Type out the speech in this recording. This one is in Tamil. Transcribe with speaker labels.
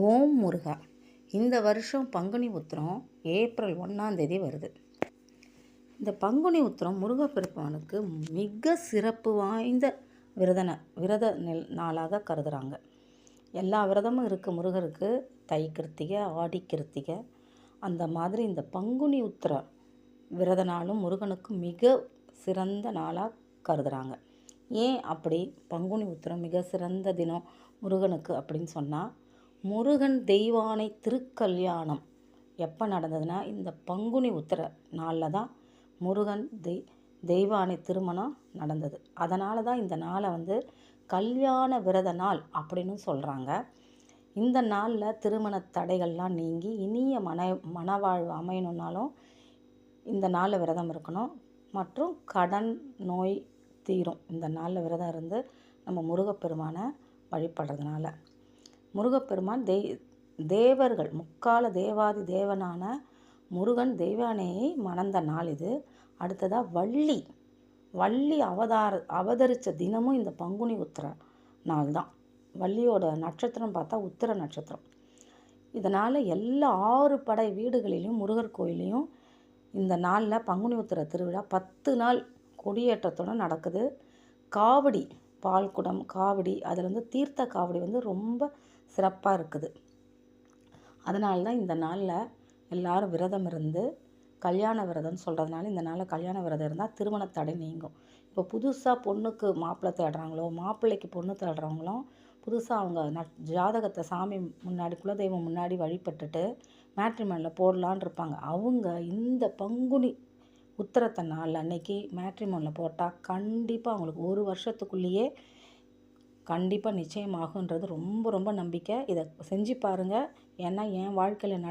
Speaker 1: ஓம் முருகா. இந்த வருஷம் பங்குனி உத்திரம் ஏப்ரல் 1 வருது. இந்த பங்குனி உத்திரம் முருகப்பெருமானுக்கு மிக சிறப்பு வாய்ந்த விரத நாளாக கருதுகிறாங்க. எல்லா விரதமும் இருக்குது முருகருக்கு. தை கிருத்திகை, ஆடி கிருத்திகை, அந்த மாதிரி இந்த பங்குனி உத்திர விரத நாளும் முருகனுக்கு மிக சிறந்த நாளாக கருதுகிறாங்க. ஏன் அப்படி பங்குனி உத்திரம் மிக சிறந்த தினம் முருகனுக்கு அப்படின்னு சொன்னால், முருகன் தெய்வானை திருக்கல்யாணம் எப்போ நடந்ததுன்னா இந்த பங்குனி உத்திர நாளில் தான் முருகன் தெய்வானை திருமணம் நடந்தது. அதனால தான் இந்த நாளை கல்யாண விரத நாள் அப்படின்னு சொல்கிறாங்க. இந்த நாளில் திருமண தடைகள்லாம் நீங்கி இனிய மனவாழ்வு அமையணுன்னாலும் இந்த நாளில் விரதம் இருக்கணும். மற்றும் கடன் நோய் தீரும் இந்த நாளில் விரதம் இருந்து நம்ம முருகப்பெருமானை வழிபடுறதுனால. முருகப்பெருமான் தேவர்கள் முக்கால தேவாதி தேவனான முருகன் தெய்வானையை மணந்த நாள் இது. அடுத்ததாக வள்ளி அவதரித்த தினமும் இந்த பங்குனி உத்திர நாள் தான். வள்ளியோட நட்சத்திரம் பார்த்தா உத்திர நட்சத்திரம். இதனால் எல்லா 6 படை வீடுகளிலையும் முருகர் கோயிலையும் இந்த நாளில் பங்குனி உத்திர திருவிழா 10 நாள் கொடியேற்றத்துடன் நடக்குது. காவடி, பால்குடம் காவடி, அதில் தீர்த்த காவடி ரொம்ப சிறப்பாக இருக்குது. அதனால தான் இந்த நாளில் எல்லாரும் விரதம் இருந்து கல்யாண விரதம்னு சொல்கிறதுனால இந்த நாளில் கல்யாண விரதம் இருந்தால் திருமண தடை நீங்கும். இப்போ புதுசாக பொண்ணுக்கு மாப்பிள்ளை தேடுறாங்களோ, மாப்பிள்ளைக்கு பொண்ணு தேடுறவங்களும் புதுசாக அவங்க ஜாதகத்தை சாமி முன்னாடி குலதெய்வம் முன்னாடி வழிபட்டுட்டு மேட்ரிமோனியில் போடலான் இருப்பாங்க. அவங்க இந்த பங்குனி உத்திரத்த நாள் அன்னைக்கு மேட்ரிமோனியில் போட்டால் கண்டிப்பாக அவங்களுக்கு 1 வருஷத்துக்குள்ளேயே கண்டிப்பாக நிச்சயமாகுன்றது ரொம்ப ரொம்ப நம்பிக்கை. இதை செஞ்சு பாருங்கள். ஏன்னா என் வாழ்க்கையில்